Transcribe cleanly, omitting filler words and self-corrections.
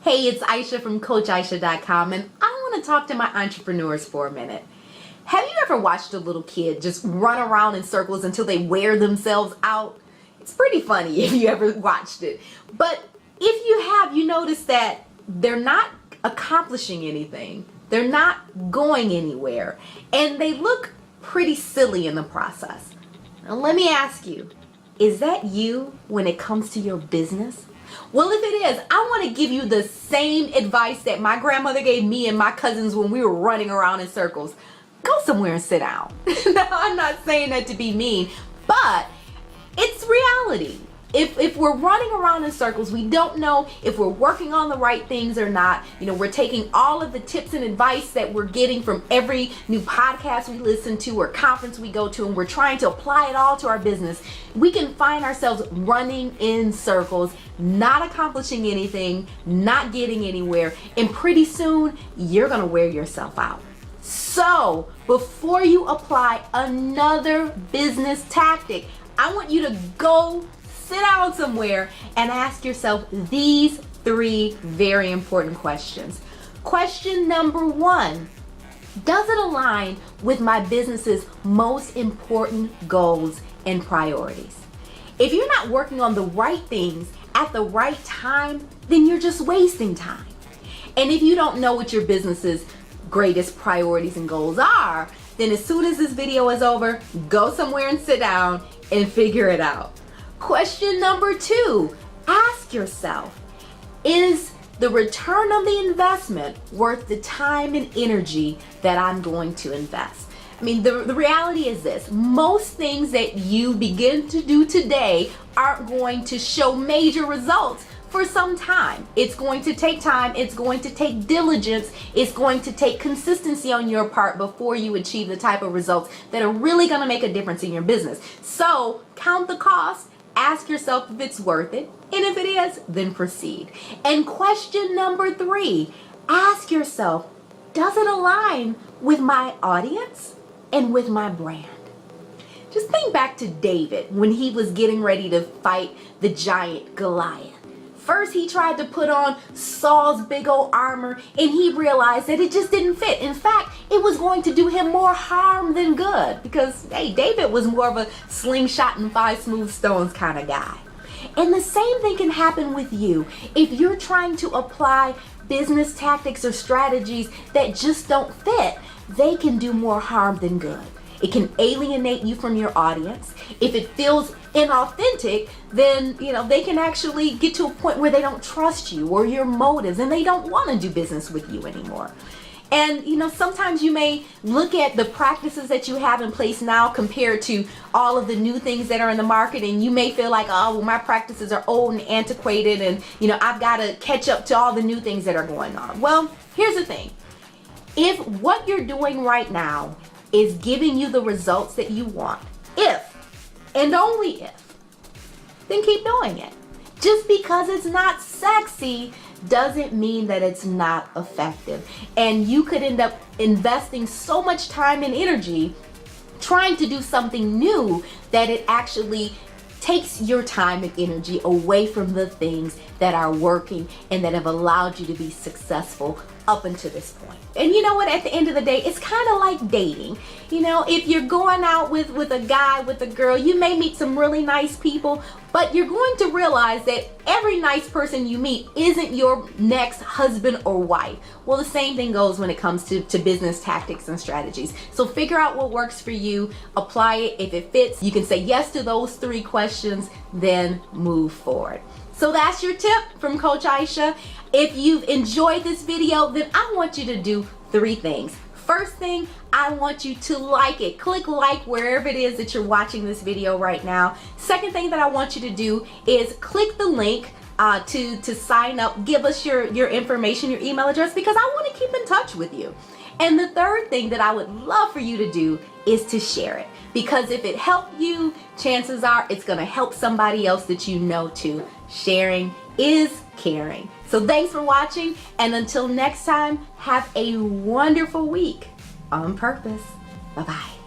Hey, it's Aisha from CoachAisha.com, and I want to talk to my entrepreneurs for a minute. Have you ever watched a little kid just run around in circles until they wear themselves out? It's pretty funny if you ever watched it. But if you have, you notice that they're not accomplishing anything. They're not going anywhere. And they look pretty silly in the process. Now, let me ask you, is that you when it comes to your business? Well, if it is, I want to give you the same advice that my grandmother gave me and my cousins when we were running around in circles. Go somewhere and sit down. Now, I'm not saying that to be mean, but it's reality. If we're running around in circles, we don't know if we're working on the right things or not. You know, we're taking all of the tips and advice that we're getting from every new podcast we listen to or conference we go to, and we're trying to apply it all to our business. We can find ourselves running in circles, not accomplishing anything, not getting anywhere, and pretty soon you're gonna wear yourself out. So before you apply another business tactic, I want you to go sit down somewhere and ask yourself these 3 very important questions. Question number 1, does it align with my business's most important goals and priorities? If you're not working on the right things at the right time, then you're just wasting time. And if you don't know what your business's greatest priorities and goals are, then as soon as this video is over, go somewhere and sit down and figure it out. Question number 2, ask yourself, is the return on the investment worth the time and energy that I'm going to invest? I mean, the reality is this: most things that you begin to do today aren't going to show major results for some time. It's going to take time, it's going to take diligence, it's going to take consistency on your part before you achieve the type of results that are really gonna make a difference in your business. So count the cost, ask yourself if it's worth it, and if it is, then proceed. And question number 3, ask yourself, does it align with my audience and with my brand? Just think back to David when he was getting ready to fight the giant Goliath. First, he tried to put on Saul's big old armor, and he realized that it just didn't fit. In fact, it was going to do him more harm than good because, hey, David was more of a slingshot and 5 smooth stones kind of guy. And the same thing can happen with you. If you're trying to apply business tactics or strategies that just don't fit, they can do more harm than good. It can alienate you from your audience. If it feels inauthentic, then they can actually get to a point where they don't trust you or your motives, and they don't want to do business with you anymore. And sometimes you may look at the practices that you have in place now compared to all of the new things that are in the market, and you may feel like, oh, well, my practices are old and antiquated, and I've got to catch up to all the new things that are going on. Well, here's the thing. If what you're doing right now is giving you the results that you want, if and only if, then keep doing it. Just because it's not sexy doesn't mean that it's not effective. And you could end up investing so much time and energy trying to do something new that it actually takes your time and energy away from the things that are working and that have allowed you to be successful up until this point. And you know what, at the end of the day, it's kind of like dating. If you're going out with a guy, with a girl, you may meet some really nice people, but you're going to realize that every nice person you meet isn't your next husband or wife. Well, the same thing goes when it comes to business tactics and strategies. So figure out what works for you, apply it. If it fits, you can say yes to those 3 questions, then move forward. So that's your tip from Coach Aisha. If you've enjoyed this video, then I want you to do 3 things. First thing, I want you to like it. Click like wherever it is that you're watching this video right now. Second thing that I want you to do is click the link to sign up. Give us your information, your email address, because I want to keep in touch with you. And the third thing that I would love for you to do is to share it. Because if it helped you, chances are it's going to help somebody else that you know too. Sharing is caring. So thanks for watching, and until next time, have a wonderful week on purpose. Bye-bye.